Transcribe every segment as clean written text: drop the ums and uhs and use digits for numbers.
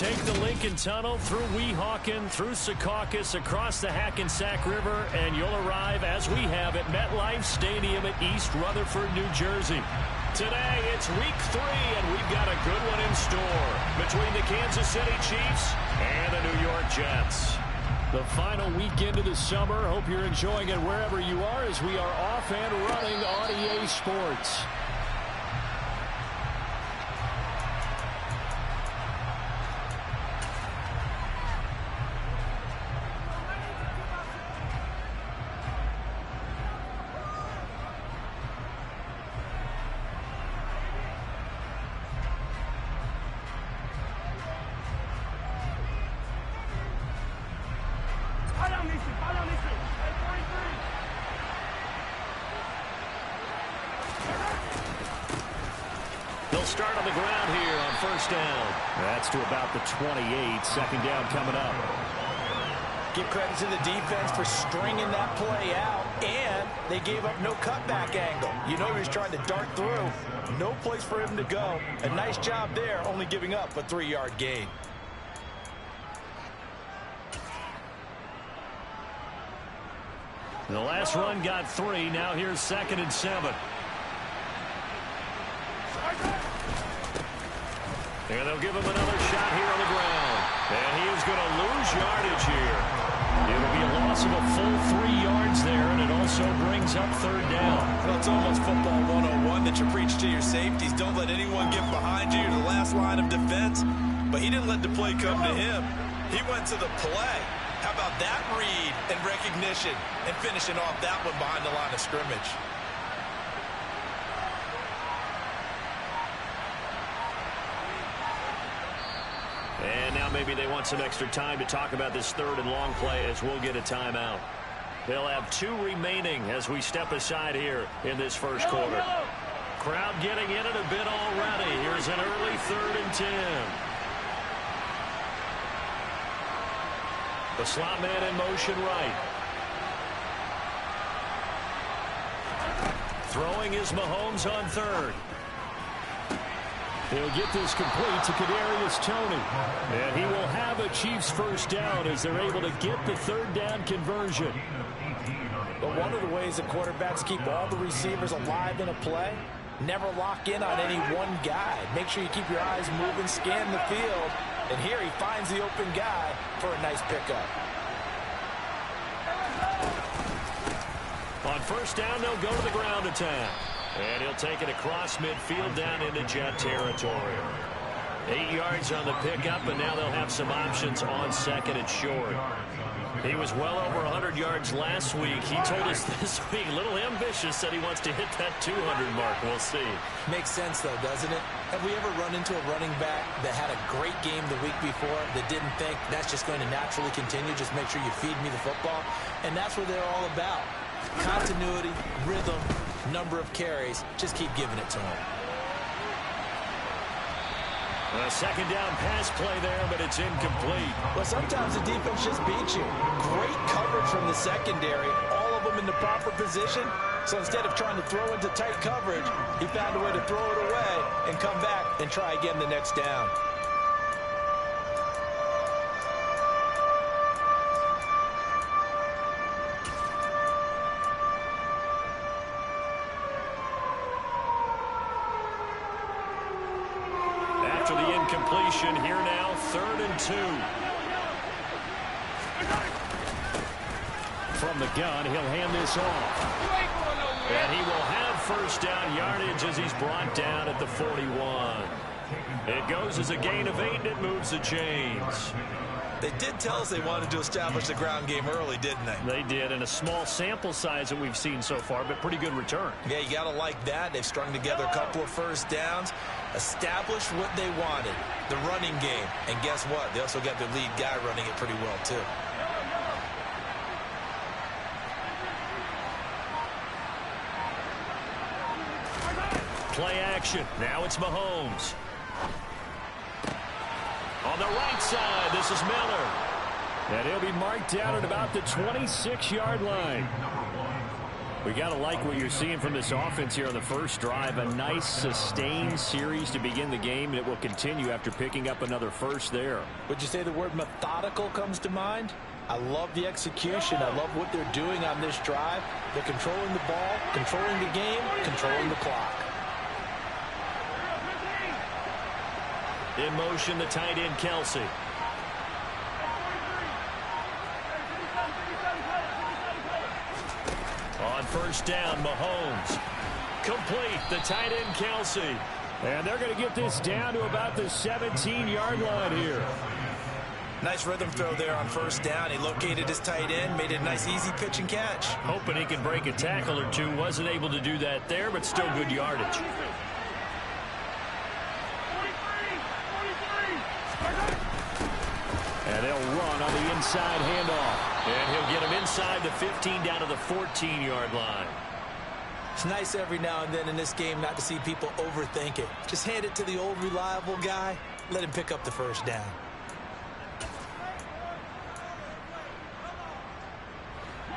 take the Lincoln Tunnel through Weehawken, through Secaucus, across the Hackensack River, and you'll arrive, as we have, at MetLife Stadium at East Rutherford, New Jersey. Today, it's Week 3, and we've got a good one in store between the Kansas City Chiefs and the New York Jets. The final weekend of the summer. Hope you're enjoying it wherever you are as we are off and running on EA Sports. They'll start on the ground here on first down. That's to about the 28. Second down coming up. Give credit to the defense for stringing that play out, and they gave up no cutback angle. You know he was trying to dart through. No place for him to go. A nice job there, only giving up a 3-yard gain. The last run got 3. Now here's 2nd and 7. And they'll give him another shot here on the ground. And he is going to lose yardage here. It'll be a loss of a full 3 yards there, and it also brings up 3rd down. Well, it's almost football 101 that you preach to your safeties. Don't let anyone get behind you to the last line of defense. But he didn't let the play come to him. He went to the play. How about that read and recognition and finishing off that one behind the line of scrimmage? And now maybe they want some extra time to talk about this 3rd and long play as we'll get a timeout. They'll have 2 remaining as we step aside here in this first quarter. Crowd getting in it a bit already. Here's an early 3rd and 10. The slot man in motion right. Throwing is Mahomes on 3rd. He'll get this complete to Kadarius Toney. And he will have a Chiefs first down as they're able to get the 3rd down conversion. But one of the ways that quarterbacks keep all the receivers alive in a play, never lock in on any one guy. Make sure you keep your eyes moving, scan the field. And here he finds the open guy for a nice pickup. On first down, they'll go to the ground attack. And he'll take it across midfield down into Jet territory. 8 yards on the pickup, and now they'll have some options on 2nd and short. He was well over 100 yards last week. He told us this week, a little ambitious, said he wants to hit that 200 mark. We'll see. Makes sense, though, doesn't it? Have we ever run into a running back that had a great game the week before that didn't think that's just going to naturally continue? Just make sure you feed me the football. And that's what they're all about. Continuity, rhythm, number of carries. Just keep giving it to him. A 2nd down pass play there, but it's incomplete. Well, sometimes the defense just beats you. Great coverage from the secondary. All of them in the proper position. So instead of trying to throw into tight coverage, he found a way to throw it away and come back and try again the next down. After the incompletion, here now, 3rd and 2. From the gun, he'll hand this off. And he will have first down yardage as he's brought down at the 41. It goes as a gain of 8, and it moves the chains. They did tell us they wanted to establish the ground game early, didn't they? They did, and a small sample size that we've seen so far, but pretty good return. Yeah, you got to like that. They've strung together a couple of first downs, established what they wanted, the running game. And guess what? They also got their lead guy running it pretty well, too. Play action. Now it's Mahomes. On the right side, this is Miller. And he'll be marked down at about the 26-yard line. We got to like what you're seeing from this offense here on the first drive. A nice sustained series to begin the game, and it will continue after picking up another first there. Would you say the word methodical comes to mind? I love the execution. I love what they're doing on this drive. They're controlling the ball, controlling the game, controlling the clock. In motion, the tight end, Kelsey. On first down, Mahomes. Complete, the tight end, Kelsey. And they're going to get this down to about the 17-yard line here. Nice rhythm throw there on first down. He located his tight end, made it a nice easy pitch and catch. Hoping he can break a tackle or two. Wasn't able to do that there, but still good yardage. And they'll run on the inside handoff. And he'll get him inside the 15 down to the 14-yard line. It's nice every now and then in this game not to see people overthink it. Just hand it to the old reliable guy. Let him pick up the first down.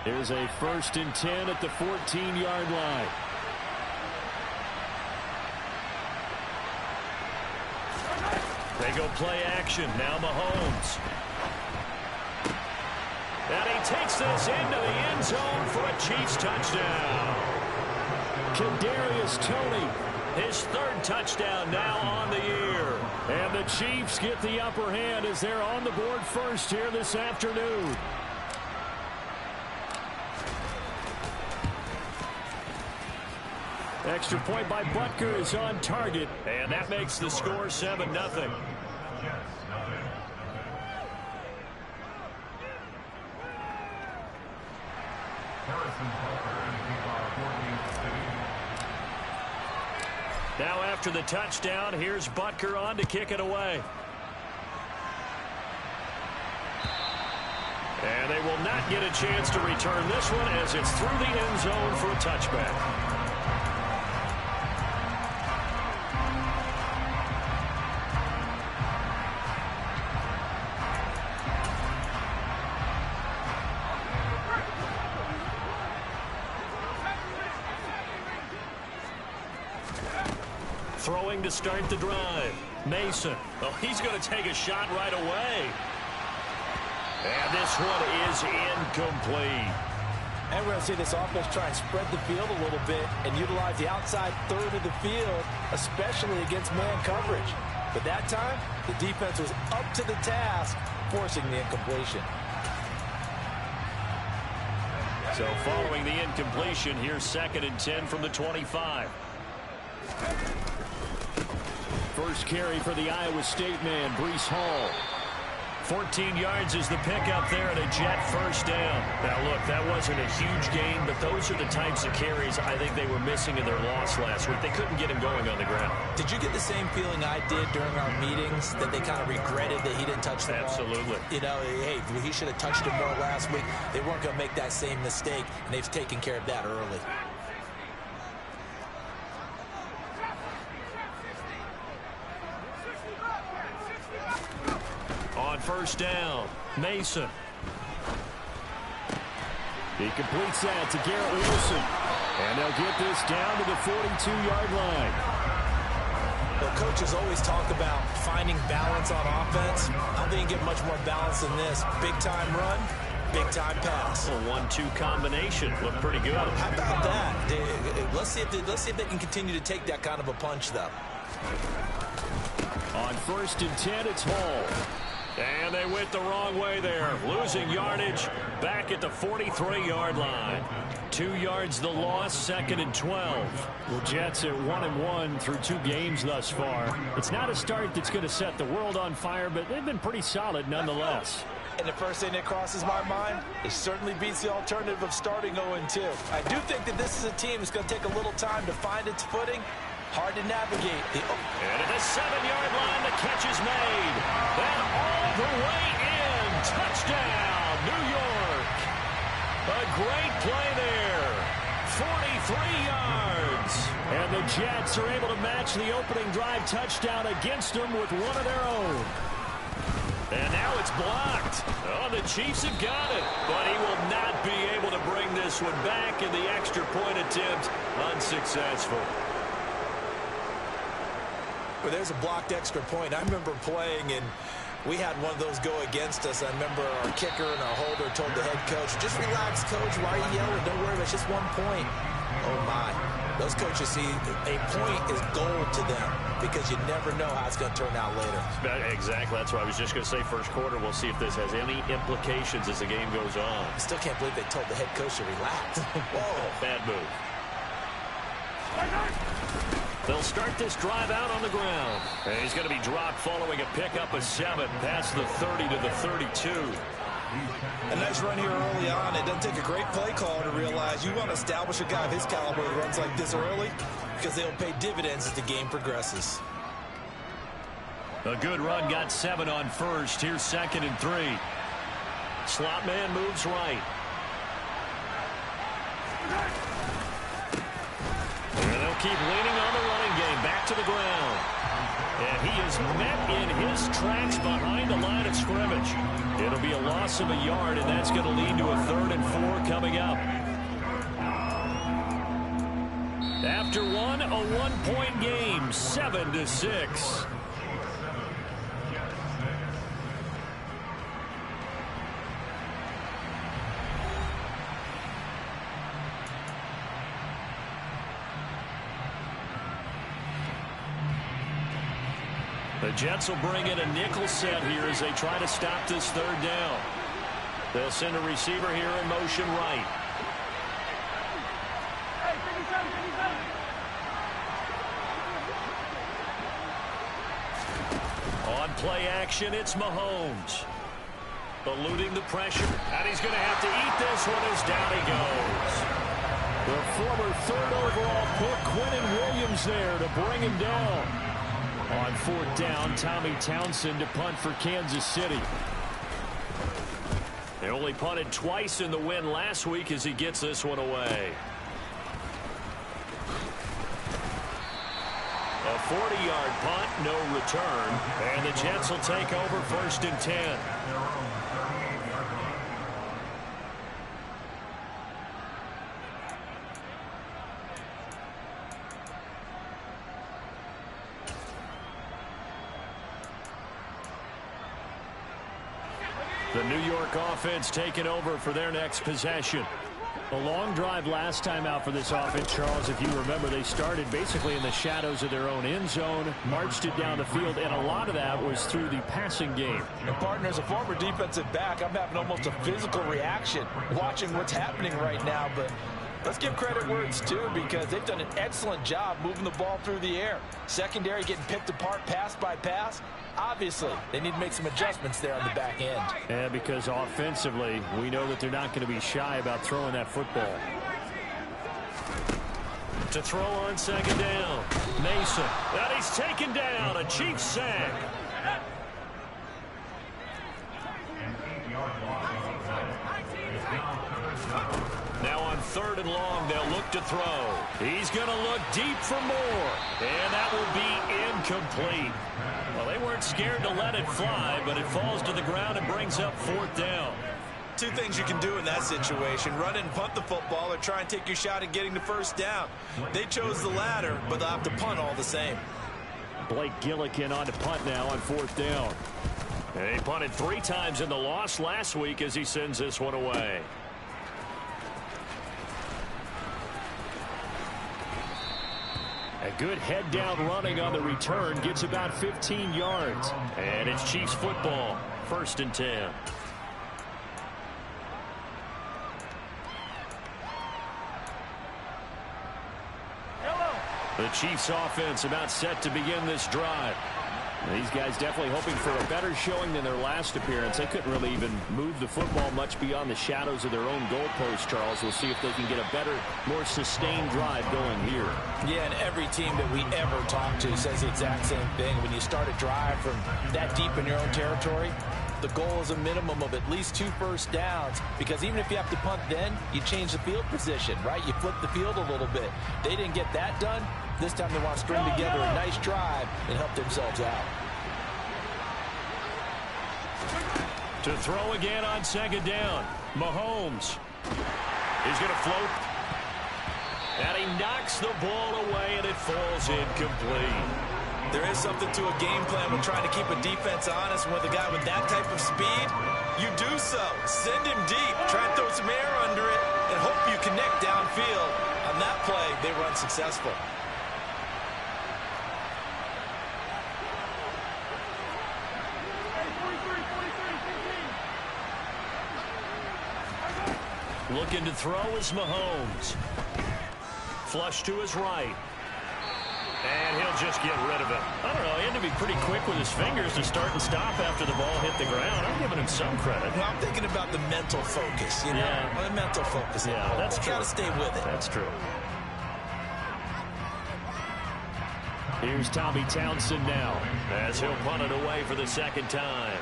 There's a 1st and 10 at the 14-yard line. They go play action. Now Mahomes. And he takes this into the end zone for a Chiefs touchdown. Kadarius Toney, his 3rd touchdown now on the year. And the Chiefs get the upper hand as they're on the board first here this afternoon. Extra point by Butker is on target. And that makes the score 7-0. Now after the touchdown, here's Butker on to kick it away. And they will not get a chance to return this one as it's through the end zone for a touchback. Throwing to start the drive. Mason. Oh, he's going to take a shot right away. And this one is incomplete. And we're going to see this offense try and spread the field a little bit and utilize the outside third of the field, especially against man coverage. But that time, the defense was up to the task, forcing the incompletion. So following the incompletion, here's 2nd and 10 from the 25. First carry for the Iowa State man, Breece Hall. 14 yards is the pickup there and a Jet first down. Now, look, that wasn't a huge gain, but those are the types of carries I think they were missing in their loss last week. They couldn't get him going on the ground. Did you get the same feeling I did during our meetings, that they kind of regretted that he didn't touch the ball? Absolutely. You know, hey, he should have touched it more last week. They weren't going to make that same mistake, and they've taken care of that early. On first down, Mason. He completes that to Garrett Wilson. And they'll get this down to the 42-yard line. Well, coaches always talk about finding balance on offense. I don't think you get much more balance than this. Big-time run, big-time pass. A 1-2 combination. Looked pretty good. How about that? Let's see if they can continue to take that kind of a punch, though. On 1st and 10, it's Hall. And they went the wrong way there. Losing yardage back at the 43-yard line. 2 yards the loss, 2nd and 12. The Jets at 1-1 through 2 games thus far. It's not a start that's going to set the world on fire, but they've been pretty solid nonetheless. And the first thing that crosses my mind, it certainly beats the alternative of starting 0-2. I do think that this is a team that's going to take a little time to find its footing. Hard to navigate. And at the 7-yard line, the catch is made. And all the way in. Touchdown, New York. A great play there. 43 yards. And the Jets are able to match the opening drive touchdown against them with one of their own. And now it's blocked. Oh, the Chiefs have got it. But he will not be able to bring this one back, and the extra point attempt unsuccessful. Well, there's a blocked extra point. I remember playing, and we had one of those go against us. I remember our kicker and our holder told the head coach, just relax, coach. Why are you yelling? Don't worry, it's just 1 point. Oh, my. Those coaches see a point is gold to them because you never know how it's going to turn out later. Exactly. That's what I was just going to say. First quarter, we'll see if this has any implications as the game goes on. I still can't believe they told the head coach to relax. Whoa. Bad move. They'll start this drive out on the ground. And he's going to be dropped following a pickup of 7 past the 30 to the 32. A nice run here early on. It doesn't take a great play call to realize you want to establish a guy of his caliber that runs like this early because they'll pay dividends as the game progresses. A good run got 7 on first. Here's 2nd and 3. Slot man moves right. And they'll keep leaning on the running game. Back to the ground. And he is met in his tracks behind the line of scrimmage. It'll be a loss of a yard, and that's going to lead to a 3rd and 4 coming up. After one, a 1-point game, 7-6. The Jets will bring in a nickel set here as they try to stop this 3rd down. They'll send a receiver here in motion right. On play action, it's Mahomes. Eluding the pressure. And he's going to have to eat this one as down he goes. The former 3rd overall pick, Quentin Williams there to bring him down. On 4th down, Tommy Townsend to punt for Kansas City. They only punted twice in the win last week as he gets this one away. A 40-yard punt, no return. And the Jets will take over 1st and 10. The New York offense taking over for their next possession. A long drive last time out for this offense, Charles. If you remember, they started basically in the shadows of their own end zone, marched it down the field, and a lot of that was through the passing game. And partner, as a former defensive back, I'm having almost a physical reaction watching what's happening right now. But let's give credit where it's due because they've done an excellent job moving the ball through the air. Secondary getting picked apart pass by pass. Obviously, they need to make some adjustments there on the back end. Yeah, because offensively, we know that they're not going to be shy about throwing that football. To throw on 2nd down. Mason. And he's taken down. A Chiefs sack. Now on 3rd and long, they'll look to throw. He's going to look deep for more. And that will be incomplete. Well, they weren't scared to let it fly, but it falls to the ground and brings up 4th down. Two things you can do in that situation: run and punt the football, or try and take your shot at getting the 1st down. They chose the latter, but they'll have to punt all the same. Blake Gillikin on to punt now on 4th down. And he punted 3 times in the loss last week as he sends this one away. A good head down running on the return, gets about 15 yards. And it's Chiefs football, 1st and 10. The Chiefs offense about set to begin this drive. These guys definitely hoping for a better showing than their last appearance. They couldn't really even move the football much beyond the shadows of their own goalpost, Charles. We'll see if they can get a better, more sustained drive going here. Yeah, and every team that we ever talk to says the exact same thing. When you start a drive from that deep in your own territory, the goal is a minimum of at least 2 first downs, because even if you have to punt then, you change the field position, right? You flip the field a little bit. They didn't get that done. This time they want to string together a nice drive and help themselves out. To throw again on second down. Mahomes. He's going to float. And he knocks the ball away, and it falls incomplete. There is something to a game plan with trying to keep a defense honest. With a guy with that type of speed, you do so. Send him deep. Try and throw some air under it and hope you connect downfield. On that play, they run successful. Looking to throw is Mahomes. Flush to his right. And he'll just get rid of it. I don't know. He had to be pretty quick with his fingers to start and stop after the ball hit the ground. I'm giving him some credit. Well, I'm thinking about the mental focus, you know? Yeah. The mental focus. Yeah, that's true. Got to stay with it. That's true. Here's Tommy Townsend now as he'll punt it away for the second time.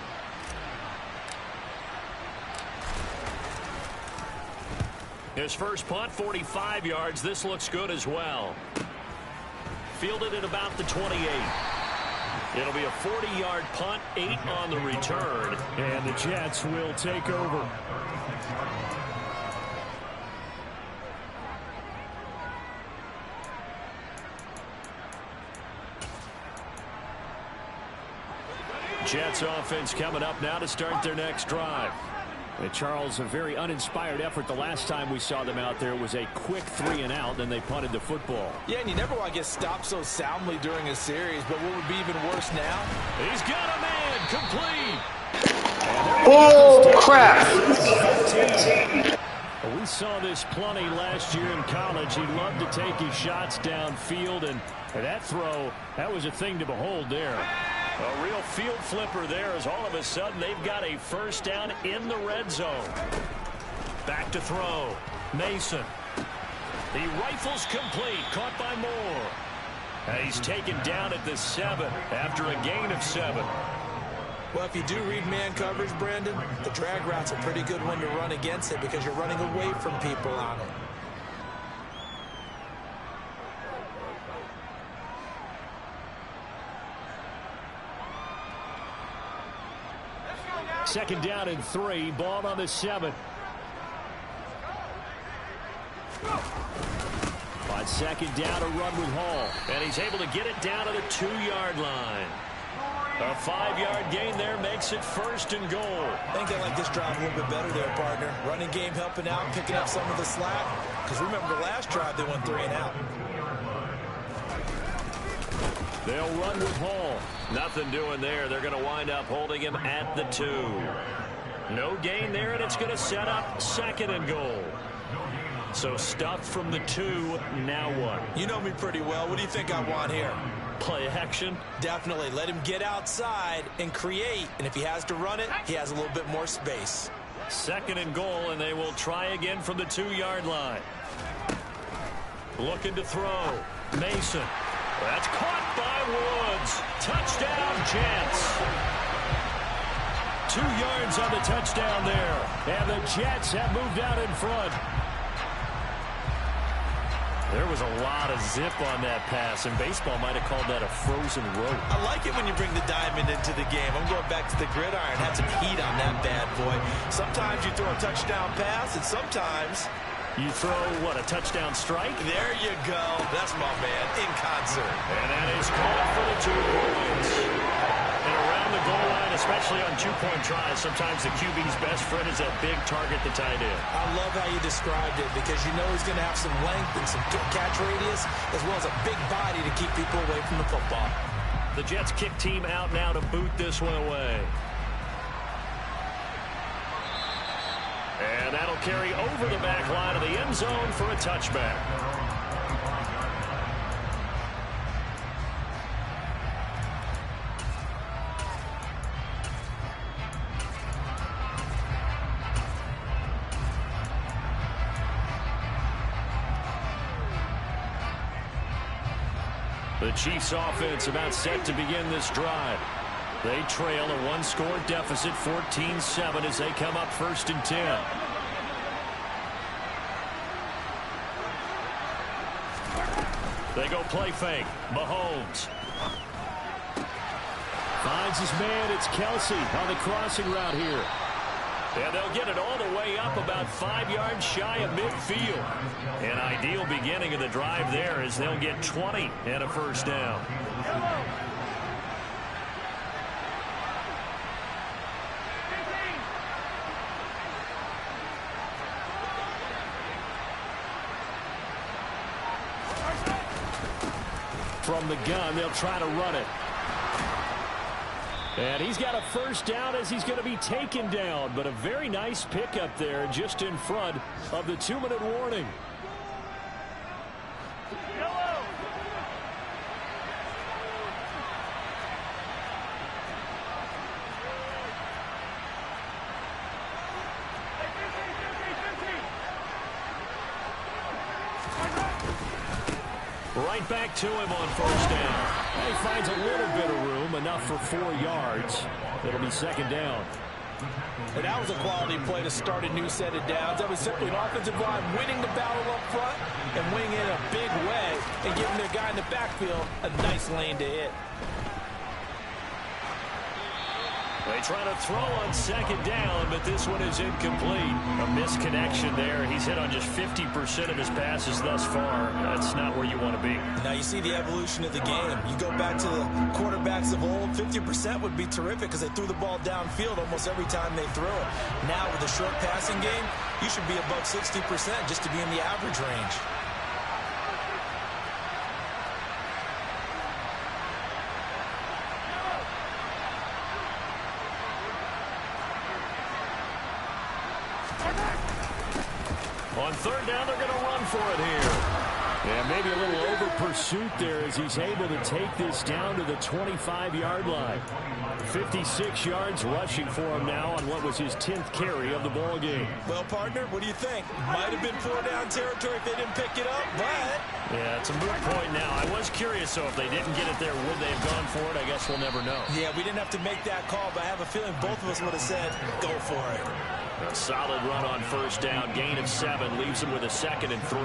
His first punt, 45 yards. This looks good as well. Fielded at about the 28. It'll be a 40-yard punt, 8 on the return. And the Jets will take over. Jets offense coming up now to start their next drive. And Charles, a very uninspired effort. The last time we saw them out there was a quick 3-and-out, then they punted the football. Yeah, and you never want to get stopped so soundly during a series, but what would be even worse now? He's got a man complete. Oh, crap. We saw this plenty last year in college. He loved to take his shots downfield, and that throw, that was a thing to behold there. A real field flipper there as all of a sudden they've got a first down in the red zone. Back to throw. Mason. He rifles complete. Caught by Moore. And he's taken down at the 7 after a gain of 7. Well, if you do read man coverage, Brandon, the drag route's a pretty good one to run against it because you're running away from people on it. Second down and 3. Ball on the 7. On second down, a run with Hall. And he's able to get it down to the 2-yard line. A 5-yard gain there makes it first and goal. I think they like this drive a little bit better there, partner. Running game helping out, picking up some of the slack. Because remember the last drive, they went 3-and-out. They'll run with Hall. Nothing doing there. They're going to wind up holding him at the 2. No gain there, and it's going to set up second and goal. So stuffed from the 2, now what? You know me pretty well. What do you think I want here? Play action? Definitely. Let him get outside and create. And if he has to run it, he has a little bit more space. Second and goal, and they will try again from the 2-yard line. Looking to throw. Mason. That's caught by Woods. Touchdown, Jets. 2 yards on the touchdown there. And the Jets have moved out in front. There was a lot of zip on that pass, and baseball might have called that a frozen rope. I like it when you bring the diamond into the game. I'm going back to the gridiron. Had some heat on that bad boy. Sometimes you throw a touchdown pass, and sometimes you throw, what, a touchdown strike? There you go. That's my man, in concert. And that is called for the 2 points. And around the goal line, especially on 2-point tries, sometimes the QB's best friend is that big target, the tight end. I love how you described it because you know he's going to have some length and some catch radius as well as a big body to keep people away from the football. The Jets kick team out now to boot this one away. And that'll carry over the back line of the end zone for a touchback. The Chiefs offense about set to begin this drive. They trail a 1-score deficit, 14-7, as they come up 1st and 10. They go play fake. Mahomes finds his man. It's Kelsey on the crossing route here. And they'll get it all the way up about 5 yards shy of midfield. An ideal beginning of the drive there as they'll get 20 and a first down. From the gun, they'll try to run it. And he's got a first down as he's going to be taken down. But a very nice pickup there just in front of the 2-minute warning. Right back to him on first down. And he finds a little bit of room, enough for 4 yards. It'll be second down. And that was a quality play to start a new set of downs. That was simply an offensive line winning the battle up front and winning it in a big way and giving their guy in the backfield a nice lane to hit. They try to throw on second down, but this one is incomplete. A misconnection there. He's hit on just 50% of his passes thus far. That's not where you want to be. Now you see the evolution of the game. You go back to the quarterbacks of old, 50% would be terrific because they threw the ball downfield almost every time they threw it. Now with a short passing game, you should be above 60% just to be in the average range. On third down, they're going to run for it here. And maybe a little over pursuit there as he's able to take this down to the 25-yard line. 56 yards rushing for him now on what was his 10th carry of the ball game. Well, partner, what do you think? Might have been 4-down territory if they didn't pick it up, but... Yeah, it's a moot point now. I was curious, so if they didn't get it there, would they have gone for it? I guess we'll never know. Yeah, we didn't have to make that call, but I have a feeling both of us would have said, go for it. A solid run on first down. Gain of 7 leaves him with a 2nd and 3.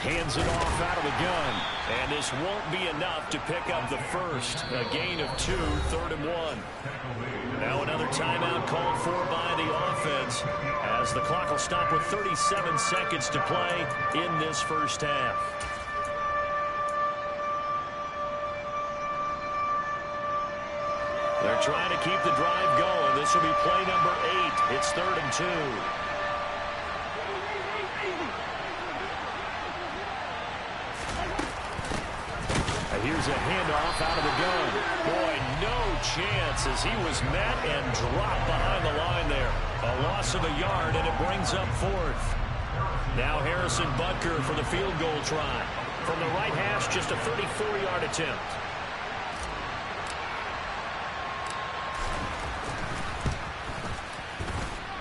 Hands it off out of the gun. And this won't be enough to pick up the first. A gain of 2, 3rd and 1. Now another timeout called for by the offense as the clock will stop with 37 seconds to play in this first half. They're trying to keep the drive going. This will be play number 8. It's 3rd and 2. Here's a handoff out of the gun. Boy, no chance as he was met and dropped behind the line there. A loss of a yard, and it brings up 4th. Now Harrison Butker for the field goal try. From the right hash, just a 34-yard attempt.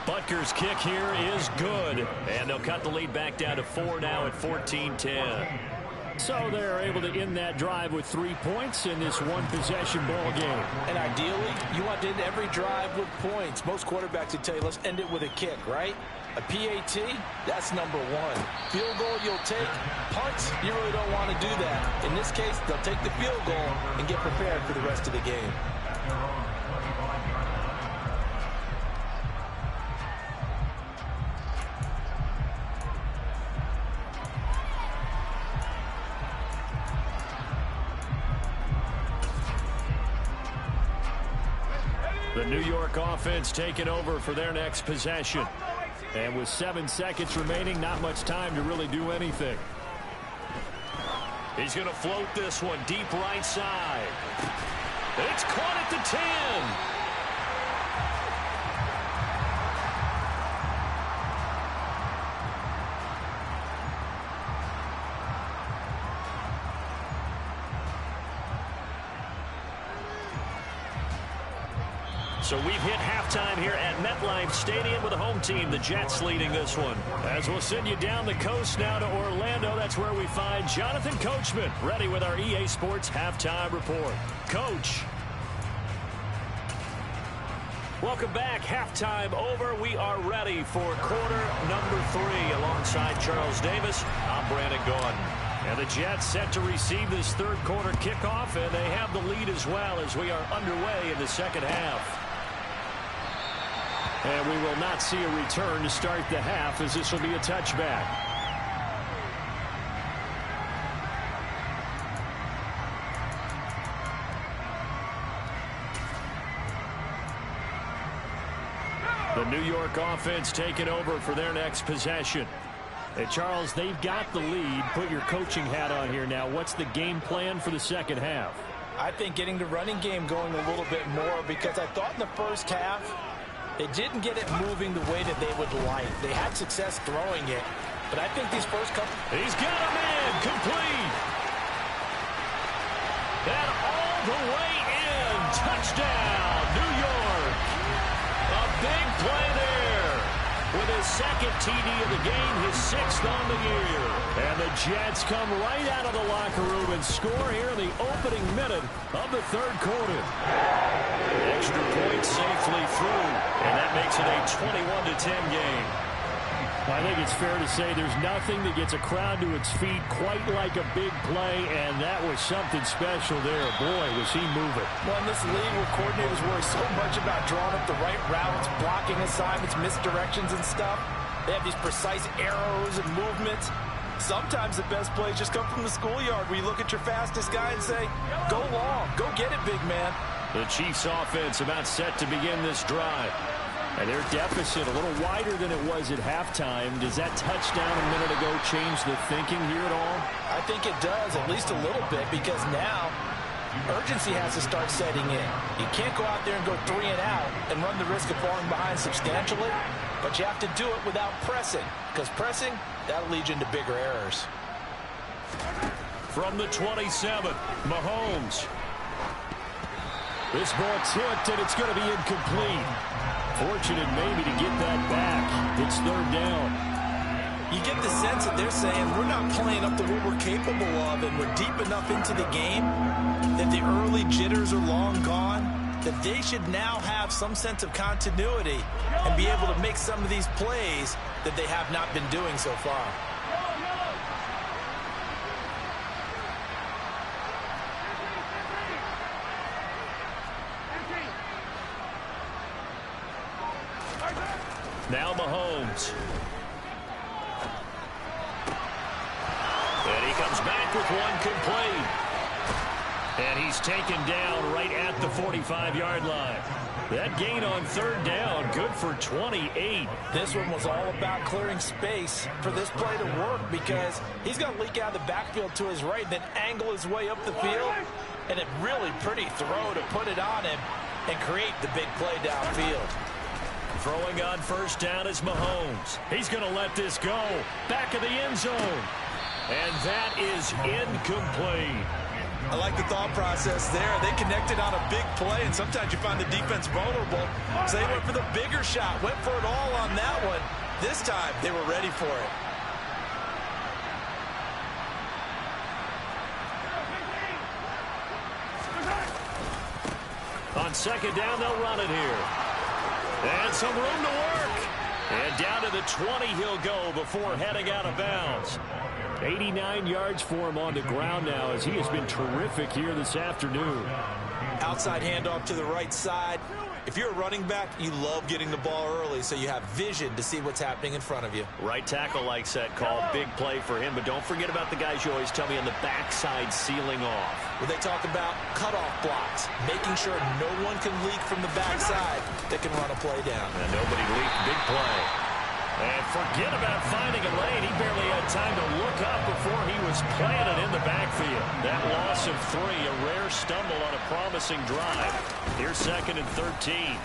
Butker's kick here is good. And they'll cut the lead back down to 4 now at 14-10. So they're able to end that drive with 3 points in this one-possession ball game. And ideally, you want to end every drive with points. Most quarterbacks would tell you, let's end it with a kick, right? A PAT, that's number 1. Field goal you'll take. Punts, you really don't want to do that. In this case, they'll take the field goal and get prepared for the rest of the game. The New York offense taking over for their next possession. And with 7 seconds remaining, not much time to really do anything. He's going to float this one deep right side. It's caught at the 10. So we've hit halftime here at MetLife Stadium with the home team, the Jets, leading this one. As we'll send you down the coast now to Orlando, that's where we find Jonathan Coachman, ready with our EA Sports halftime report. Coach. Welcome back. Halftime over. We are ready for quarter number 3. Alongside Charles Davis, I'm Brandon Gaudin. And the Jets set to receive this third quarter kickoff, and they have the lead as well as we are underway in the second half. And we will not see a return to start the half, as this will be a touchback. The New York offense taking over for their next possession. Hey, Charles, they've got the lead. Put your coaching hat on here now. What's the game plan for the second half? I think getting the running game going a little bit more, because I thought in the first half they didn't get it moving the way that they would like. They had success throwing it, but I think these first couple... He's got him in. Complete. And all the way in. Touchdown, New York. A big play there. With his second TD of the game, his 6th on the year. And the Jets come right out of the locker room and score here in the opening minute of the third quarter. Extra point safely through, and that makes it a 21-10 game. I think it's fair to say there's nothing that gets a crowd to its feet quite like a big play, and that was something special there. Boy, was he moving. Well, in this league where coordinators worry so much about drawing up the right routes, blocking assignments, misdirections and stuff, they have these precise arrows and movements. Sometimes the best plays just come from the schoolyard, where you look at your fastest guy and say, go long, go get it, big man. The Chiefs offense about set to begin this drive. And their deficit a little wider than it was at halftime. Does that touchdown a minute ago change the thinking here at all? I think it does, at least a little bit, because now urgency has to start setting in. You can't go out there and go 3 and out and run the risk of falling behind substantially, but you have to do it without pressing, because pressing, that'll lead you into bigger errors. From the 27, Mahomes. This ball tipped, and it's going to be incomplete. Fortunate maybe to get that back. It's third down. You get the sense that they're saying we're not playing up to what we're capable of, and we're deep enough into the game that the early jitters are long gone, that they should now have some sense of continuity and be able to make some of these plays that they have not been doing so far. Now Mahomes. And he comes back with one complete. And he's taken down right at the 45-yard line. That gain on third down, good for 28. This one was all about clearing space for this play to work, because he's going to leak out of the backfield to his right, then angle his way up the field, and a really pretty throw to put it on him and create the big play downfield. Throwing on first down is Mahomes. He's going to let this go. Back of the end zone. And that is incomplete. I like the thought process there. They connected on a big play, and sometimes you find the defense vulnerable. So they went for the bigger shot, went for it all on that one. This time, they were ready for it. On second down, they'll run it here. And some room to work. And down to the 20 he'll go before heading out of bounds. 89 yards for him on the ground now, as he has been terrific here this afternoon. Outside handoff to the right side. If you're a running back, you love getting the ball early so you have vision to see what's happening in front of you. Right tackle likes that call. Big play for him, but don't forget about the guys you always tell me on the backside sealing off. Well, they talk about cutoff blocks, making sure no one can leak from the backside that can run a play down. And nobody leaked. Big play. And forget about finding a lane. He barely had time to look up before he was planted in the backfield. That loss of 3, a rare stumble on a promising drive. Here's second and 13.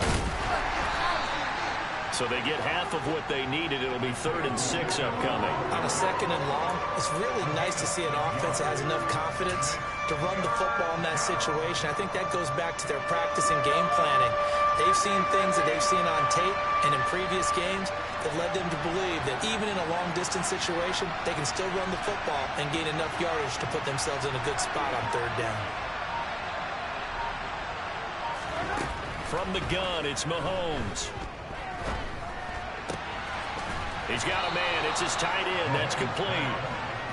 So they get half of what they needed. It'll be 3rd and 6 upcoming. On a second and long, it's really nice to see an offense that has enough confidence to run the football in that situation. I think that goes back to their practice and game planning. They've seen things that they've seen on tape and in previous games that led them to believe that even in a long-distance situation, they can still run the football and gain enough yardage to put themselves in a good spot on 3rd down. From the gun, it's Mahomes. He's got a man. It's his tight end. That's complete.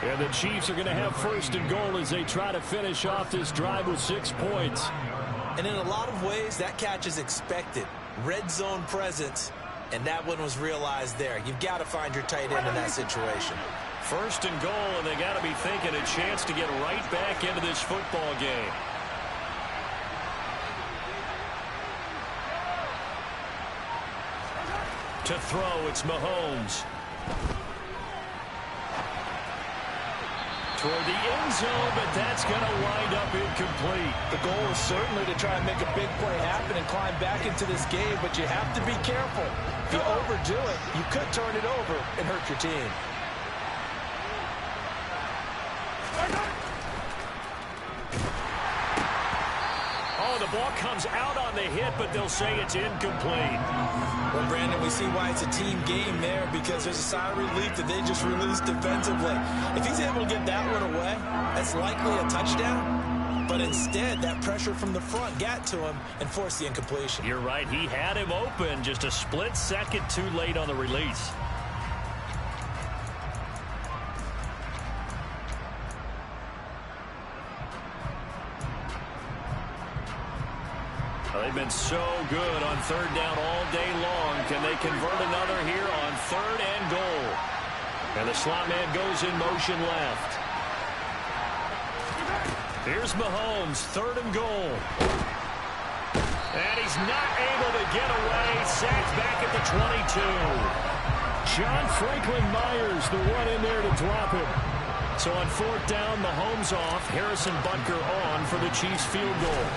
And the Chiefs are going to have first and goal as they try to finish off this drive with 6 points. And in a lot of ways, that catch is expected. Red zone presence, and that one was realized there. You've got to find your tight end in that situation. First and goal, and they got to be thinking a chance to get right back into this football game. To throw, it's Mahomes. Toward the end zone, but that's going to wind up incomplete. The goal is certainly to try and make a big play happen and climb back into this game, but you have to be careful. If you overdo it, you could turn it over and hurt your team. Oh, the ball comes out on the hit, but they'll say it's incomplete. Well, Brandon, we see why it's a team game there, because there's a sigh of relief that they just released defensively. If he's able to get that one away, that's likely a touchdown. But instead, that pressure from the front got to him and forced the incompletion. You're right. He had him open, just a split second too late on the release. They've been so good on third down all day long. Can they convert another here on third and goal? And the slot man goes in motion left. Here's Mahomes, third and goal. And he's not able to get away. Sacked back at the 22. John Franklin Myers, the one in there to drop him. So on fourth down, Mahomes off. Harrison Butker on for the Chiefs field goal.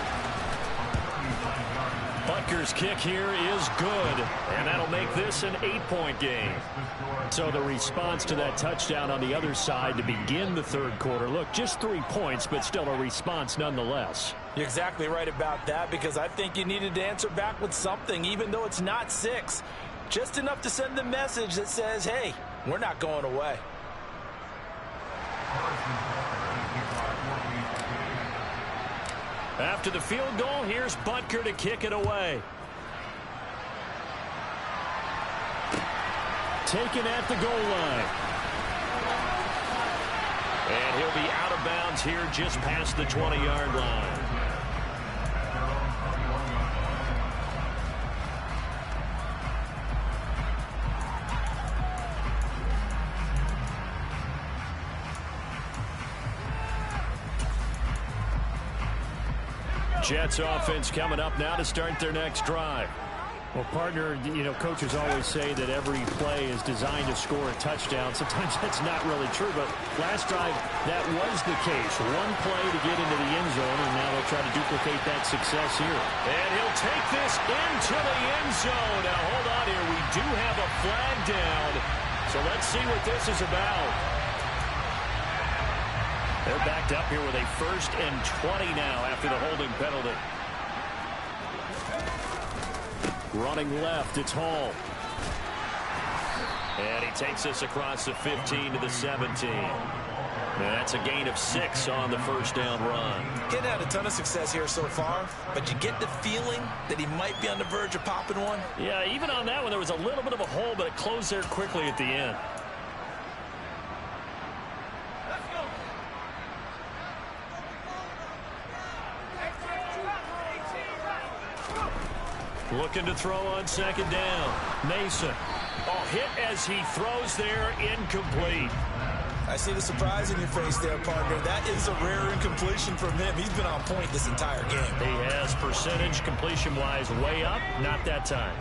Butker's kick here is good, and that'll make this an 8-point game. So the response to that touchdown on the other side to begin the third quarter. Look, just 3 points, but still a response nonetheless. You're exactly right about that, because I think you needed to answer back with something, even though it's not 6. Just enough to send the message that says, hey, we're not going away. After the field goal, here's Butker to kick it away. Taken at the goal line. And he'll be out of bounds here just past the 20-yard line. Jets offense coming up now to start their next drive. Well, partner, you know, coaches always say that every play is designed to score a touchdown. Sometimes that's not really true, but last drive, that was the case. One play to get into the end zone, and now they'll try to duplicate that success here. And he'll take this into the end zone. Now, hold on here. We do have a flag down, so let's see what this is about. They're backed up here with a 1st and 20 now after the holding penalty. Running left, it's Hall. And he takes us across the 15 to the 17. And that's a gain of 6 on the first down run. Getting had a ton of success here so far, but you get the feeling that he might be on the verge of popping one. Yeah, even on that one, there was a little bit of a hole, but it closed there quickly at the end. Looking to throw on second down. Mason. Oh, hit as he throws there, incomplete. I see the surprise in your face there, partner. That is a rare incompletion from him. He's been on point this entire game. He has percentage completion-wise way up, not that time.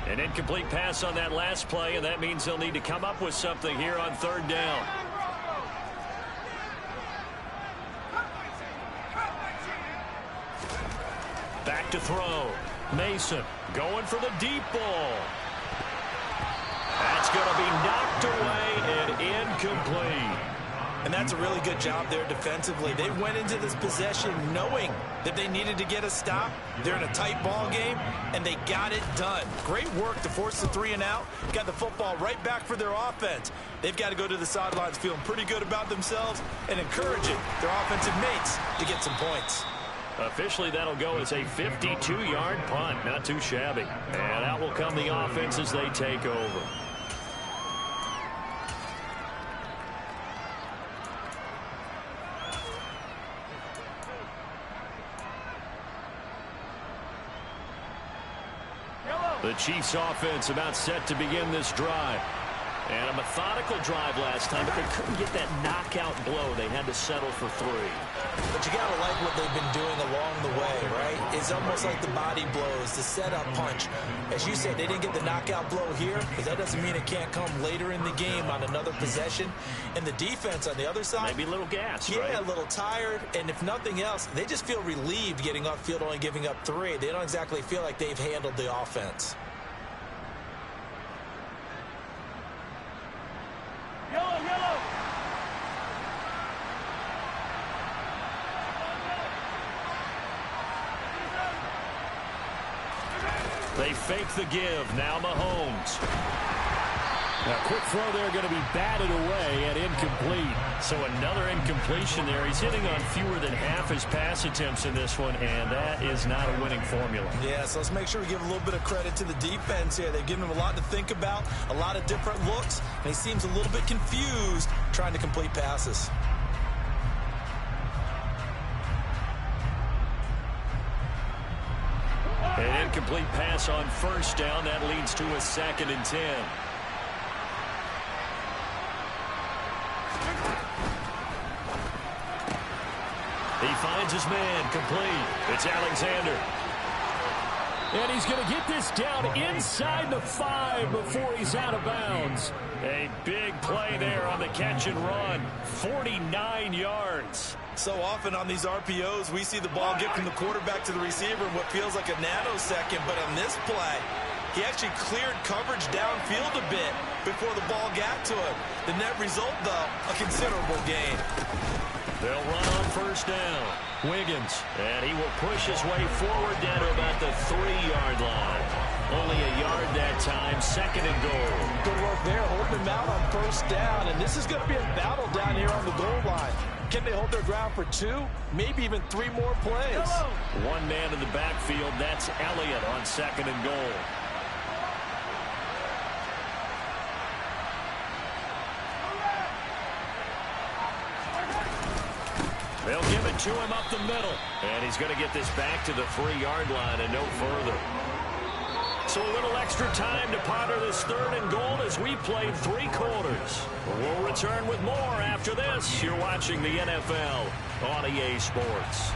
An incomplete pass on that last play, and that means they'll need to come up with something here on third down. Back to throw. Mason going for the deep ball. That's going to be knocked away and incomplete. And that's a really good job there defensively. They went into this possession knowing that they needed to get a stop. They're in a tight ball game, and they got it done. Great work to force the 3 and out. Got the football right back for their offense. They've got to go to the sidelines feeling pretty good about themselves and encouraging their offensive mates to get some points. Officially, that'll go as a 52-yard punt. Not too shabby. And out will come the offense as they take over. The Chiefs offense about set to begin this drive. And a methodical drive last time, but they couldn't get that knockout blow. They had to settle for 3. But you got to like what they've been doing along the way, right? It's almost like the body blows, the setup punch. As you said, they didn't get the knockout blow here, but that doesn't mean it can't come later in the game on another possession. And the defense on the other side, maybe a little gas, yeah, right? A little tired. And if nothing else, they just feel relieved getting upfield, only giving up 3. They don't exactly feel like they've handled the offense. Yellow. They fake the give. Now Mahomes. Now, quick throw there going to be batted away and incomplete. So another incompletion there. He's hitting on fewer than half his pass attempts in this one, and that is not a winning formula. Yeah, so let's make sure we give a little bit of credit to the defense here. They've given him a lot to think about, a lot of different looks, and he seems a little bit confused trying to complete passes. An incomplete pass on first down. That leads to a 2nd and 10. He finds his man, complete. It's Alexander. And he's going to get this down inside the 5 before he's out of bounds. A big play there on the catch and run. 49 yards. So often on these RPOs, we see the ball get from the quarterback to the receiver in what feels like a nanosecond. But on this play, he actually cleared coverage downfield a bit before the ball got to him. The net result, though, a considerable gain. They'll run on first down. Wiggins. And he will push his way forward down to about the 3-yard line. Only a yard that time. 2nd and goal. Good work there, holding him out on first down. And this is going to be a battle down here on the goal line. Can they hold their ground for 2, maybe even 3 more plays? One man in the backfield. That's Elliott on 2nd and goal. They'll give it to him up the middle. And he's going to get this back to the 3-yard line and no further. So a little extra time to ponder this 3rd and goal as we played 3 quarters. We'll return with more after this. You're watching the NFL on EA Sports.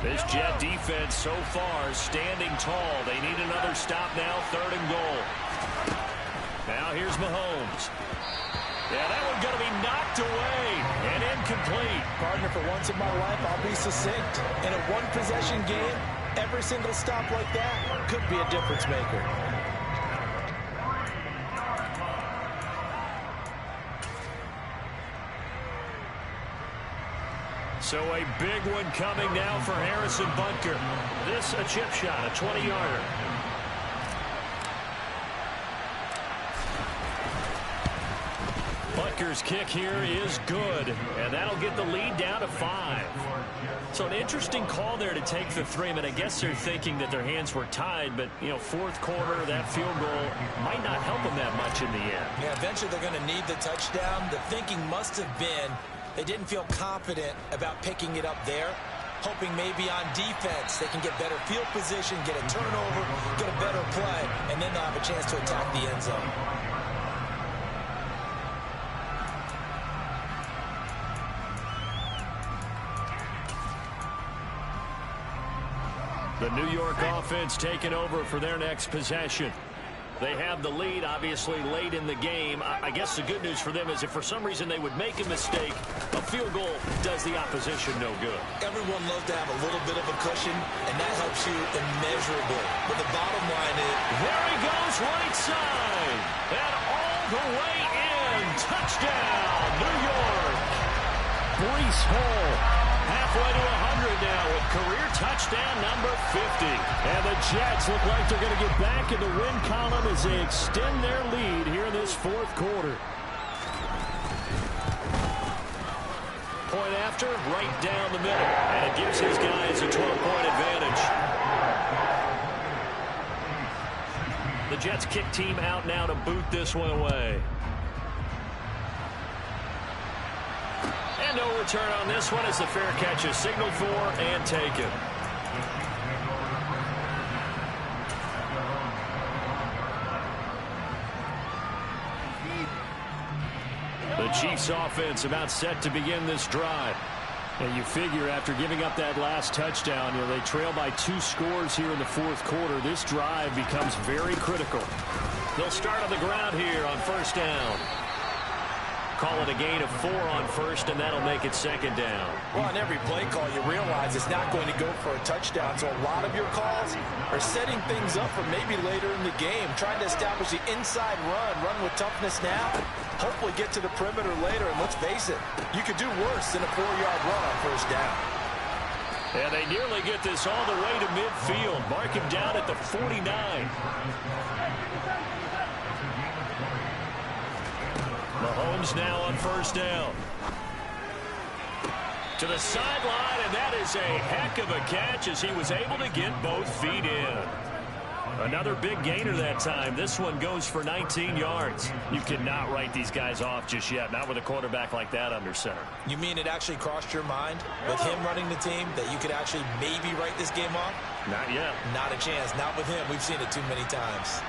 This Jet defense so far standing tall. They need another stop now. 3rd and goal. Now here's Mahomes. Yeah, that one's going to be knocked away and incomplete. Partner, for once in my life, I'll be succinct. In a one-possession game, every single stop like that could be a difference maker. So a big one coming now for Harrison Butker. This a chip shot, a 20-yarder. Butker's kick here is good, and that'll get the lead down to 5. So an interesting call there to take the 3. I mean, I guess they're thinking that their hands were tied, but, you know, 4th quarter, that field goal might not help them that much in the end. Yeah, eventually they're going to need the touchdown. The thinking must have been they didn't feel confident about picking it up there, hoping maybe on defense they can get better field position, get a turnover, get a better play, and then they'll have a chance to attack the end zone. The New York offense taking over for their next possession. They have the lead, obviously, late in the game. I guess the good news for them is if for some reason they would make a mistake, a field goal does the opposition no good. Everyone loves to have a little bit of a cushion, and that helps you immeasurably. But the bottom line is... There he goes, right side. And all the way in. Touchdown, New York. Breece Hall. Halfway to 100 now with career touchdown number 50. And the Jets look like they're going to get back in the win column as they extend their lead here in this fourth quarter. Point after, right down the middle. And it gives his guys a 12-point advantage. The Jets kick team out now to boot this one away. And no return on this one as the fair catch is signaled for and taken. The Chiefs offense about set to begin this drive. And you figure after giving up that last touchdown, they trail by 2 scores here in the fourth quarter. This drive becomes very critical. They'll start on the ground here on first down. Call it a gain of 4 on first, and that'll make it second down. Well, on every play call, you realize it's not going to go for a touchdown. So a lot of your calls are setting things up for maybe later in the game, trying to establish the inside run with toughness now, hopefully get to the perimeter later. And let's face it, you could do worse than a 4-yard run on first down. And they nearly get this all the way to midfield. Mark him down at the 49. Mahomes now on first down. To the sideline, and that is a heck of a catch as he was able to get both feet in. Another big gainer that time. This one goes for 19 yards. You cannot write these guys off just yet, not with a quarterback like that under center. You mean it actually crossed your mind with him running the team that you could actually maybe write this game off? Not yet. Not a chance. Not with him. We've seen it too many times.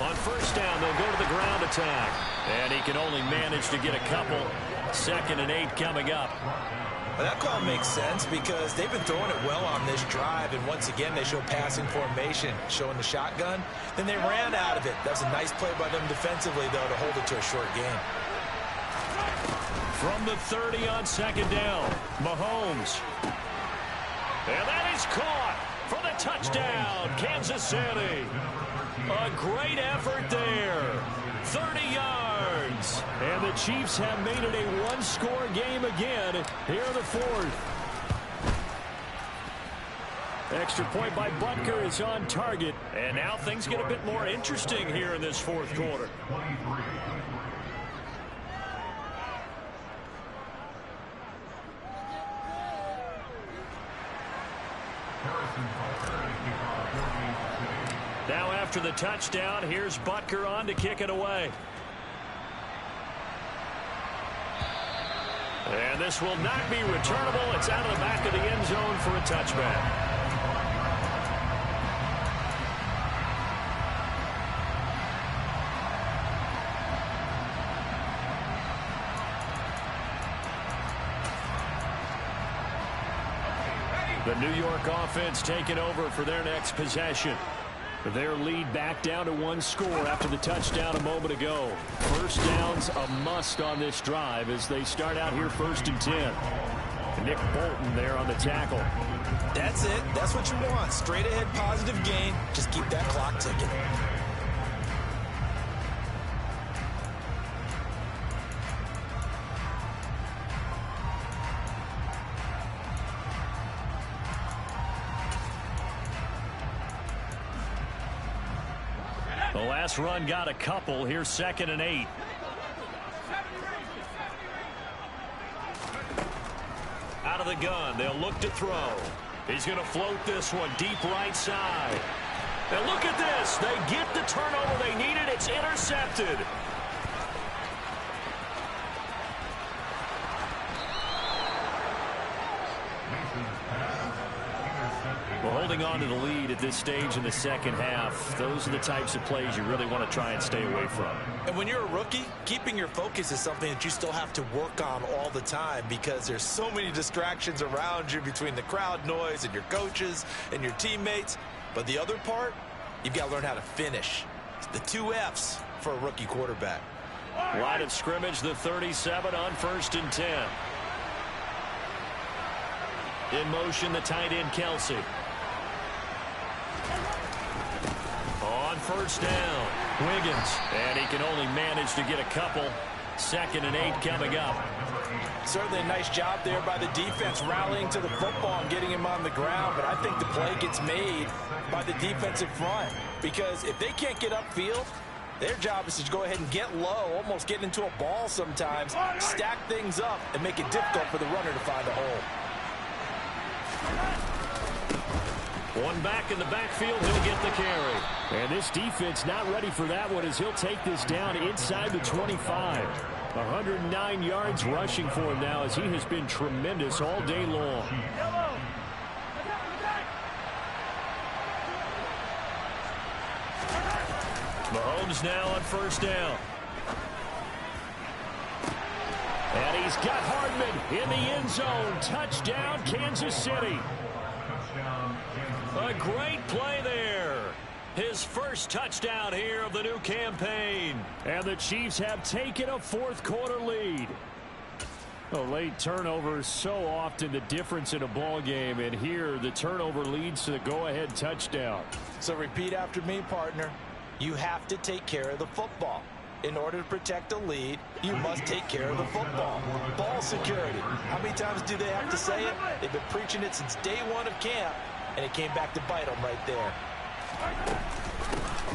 On first down, they'll go to the ground attack. And he can only manage to get a couple. 2nd and 8 coming up. Well, that call makes sense because they've been throwing it well on this drive. And once again, they show passing formation, showing the shotgun. Then they ran out of it. That was a nice play by them defensively, though, to hold it to a short game. From the 30 on second down, Mahomes. And that is caught for the touchdown, Kansas City. A great effort there. 30 yards. And the Chiefs have made it a one-score game again here in the fourth. Extra point by Butker is on target. And now things get a bit more interesting here in this fourth quarter. Now after the touchdown, here's Butker on to kick it away. And this will not be returnable. It's out of the back of the end zone for a touchback. The New York offense taking over for their next possession. Their lead back down to 1 score after the touchdown a moment ago. First down's a must on this drive as they start out here 1st and 10. Nick Bolton there on the tackle. That's it. That's what you want. Straight ahead positive gain. Just keep that clock ticking. The last run got a couple. Here's 2nd and 8. Out of the gun. They'll look to throw. He's going to float this one deep right side. And look at this. They get the turnover they needed. It's intercepted. Well, holding on to the lead at this stage in the second half, those are the types of plays you really want to try and stay away from. And when you're a rookie, keeping your focus is something that you still have to work on all the time because there's so many distractions around you between the crowd noise and your coaches and your teammates. But the other part, you've got to learn how to finish. It's the 2 F's for a rookie quarterback. Line of scrimmage, the 37 on 1st and 10. In motion, the tight end, Kelsey. On 1st down, Wiggins. And he can only manage to get a couple. 2nd and 8 coming up. Certainly a nice job there by the defense rallying to the football and getting him on the ground. But I think the play gets made by the defensive front. Because if they can't get upfield, their job is to go ahead and get low, almost get into a ball sometimes, stack things up, and make it difficult for the runner to find a hole. One back in the backfield, he'll get the carry. And this defense not ready for that one as he'll take this down inside the 25. 109 yards rushing for him now as he has been tremendous all day long. Mahomes now on 1st down. And he's got Hardman in the end zone. Touchdown, Kansas City. A great play there. His first touchdown here of the new campaign. And the Chiefs have taken a 4th quarter lead. A late turnover is so often the difference in a ball game. And here the turnover leads to the go-ahead touchdown. So repeat after me, partner. You have to take care of the football. In order to protect a lead, you must take care of the football. Ball security. How many times do they have to say it? They've been preaching it since day 1 of camp, and it came back to bite them right there.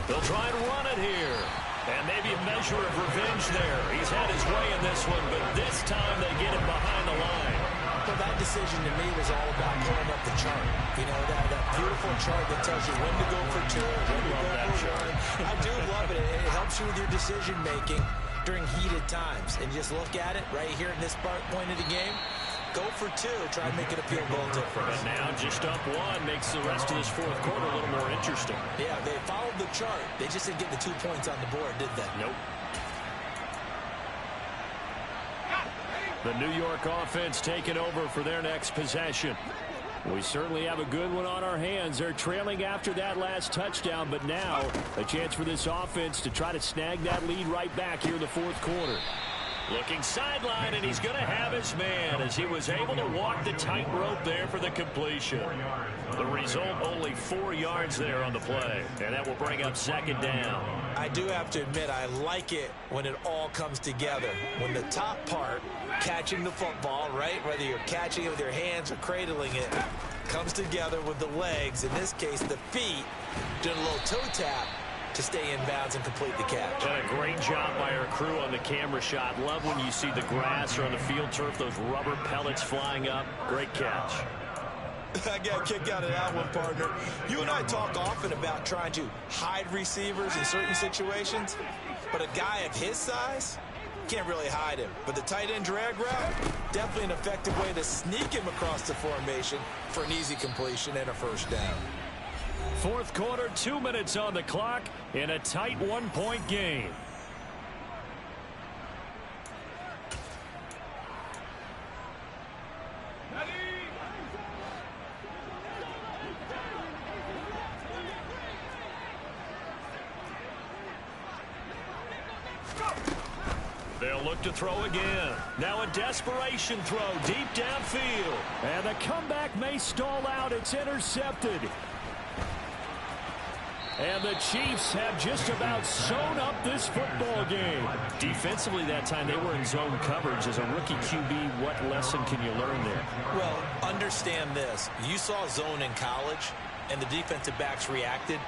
They'll try and run it here. And maybe a measure of revenge there. He's had his way in this one, but this time they get him behind the line. Well, that decision to me was all about pulling up the chart. You know, that beautiful chart that tells you when to go for 2, when to go for 1. I do love it. It helps you with your decision-making during heated times. And just look at it right here in this point of the game. Go for 2. Try and make it a field goal difference. But now just up 1 makes the rest of this 4th quarter a little more interesting. Yeah, they followed the chart. They just didn't get the 2 points on the board, did they? Nope. The New York offense taking over for their next possession. We certainly have a good one on our hands. They're trailing after that last touchdown, but now a chance for this offense to try to snag that lead right back here in the 4th quarter. Looking sideline, and he's going to have his man as he was able to walk the tightrope there for the completion. The result, only 4 yards there on the play, and that will bring up 2nd down. I do have to admit, I like it when it all comes together. When the top part, catching the football, right, whether you're catching it with your hands or cradling it, comes together with the legs, in this case the feet, doing a little toe tap to stay in bounds and complete the catch. And a great job by our crew on the camera shot. Love when you see the grass or on the field turf, those rubber pellets flying up. Great catch. I got a kick out of that one, partner. You and I talk often about trying to hide receivers in certain situations, but a guy of his size can't really hide him. But the tight end drag route, definitely an effective way to sneak him across the formation for an easy completion and a 1st down. 4th quarter, 2 minutes on the clock in a tight 1-point game. They'll look to throw again. Now a desperation throw deep downfield. And the comeback may stall out. It's intercepted. And the Chiefs have just about sewn up this football game. Defensively that time, they were in zone coverage. As a rookie QB, what lesson can you learn there? Well, understand this. You saw zone in college, and the defensive backs reacted,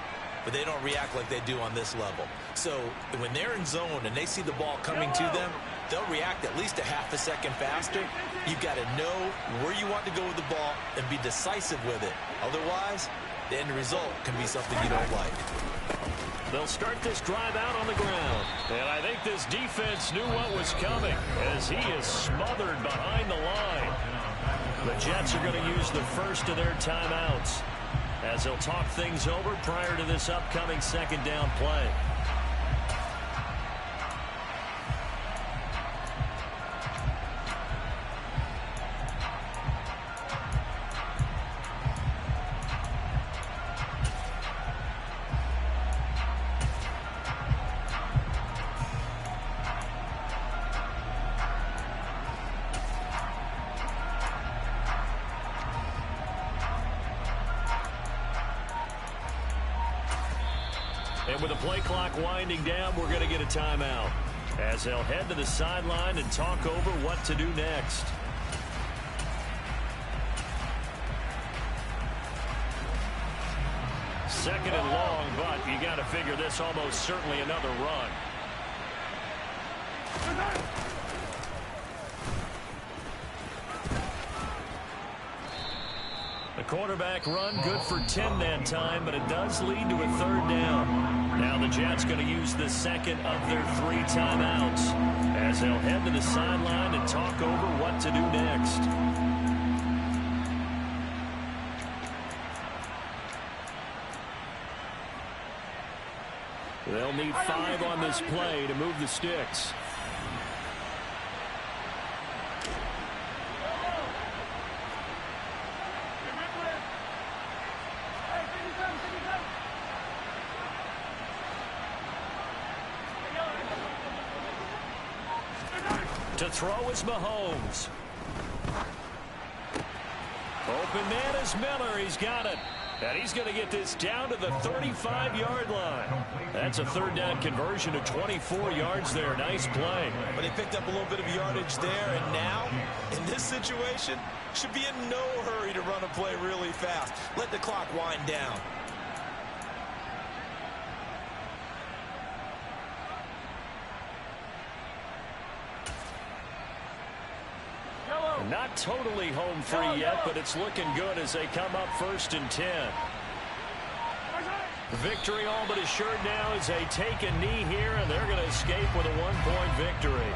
but they don't react like they do on this level. So when they're in zone and they see the ball coming to them, they'll react at least a half a second faster. You've got to know where you want to go with the ball and be decisive with it. Otherwise, the end result can be something you don't like. They'll start this drive out on the ground. And I think this defense knew what was coming as he is smothered behind the line. The Jets are going to use the first of their timeouts. as he'll talk things over prior to this upcoming second down play. And with the play clock winding down, we're going to get a timeout as they'll head to the sideline and talk over what to do next. Second and long, but you got to figure this almost certainly another run. The quarterback run good for 10 that time, but it does lead to a third down. Now the Jets going to use the second of their 3 timeouts as they'll head to the sideline and talk over what to do next. They'll need 5 on this play to move the sticks. To throw is Mahomes. Open man is Miller. He's got it. And he's going to get this down to the 35-yard line. That's a third down conversion of 24 yards there. Nice play. But they picked up a little bit of yardage there, and now, in this situation, should be in no hurry to run a play really fast. Let the clock wind down. Not totally home free yet, but it's looking good as they come up 1st and 10. Victory all but assured now as they take a knee here, and they're going to escape with a 1-point victory.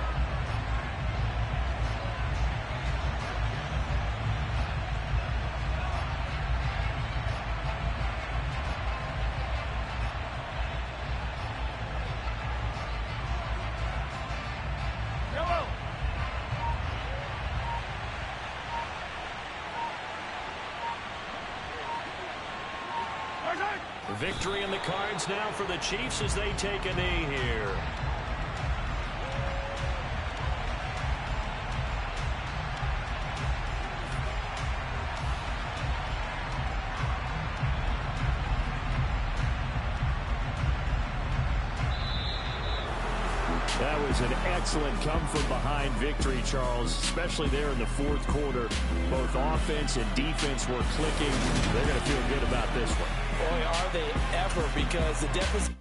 Victory in the cards now for the Chiefs as they take a knee here. That was an excellent come-from-behind victory, Charles, especially there in the 4th quarter. Both offense and defense were clicking. They're going to feel good about this one. Boy, are they ever, because the deficit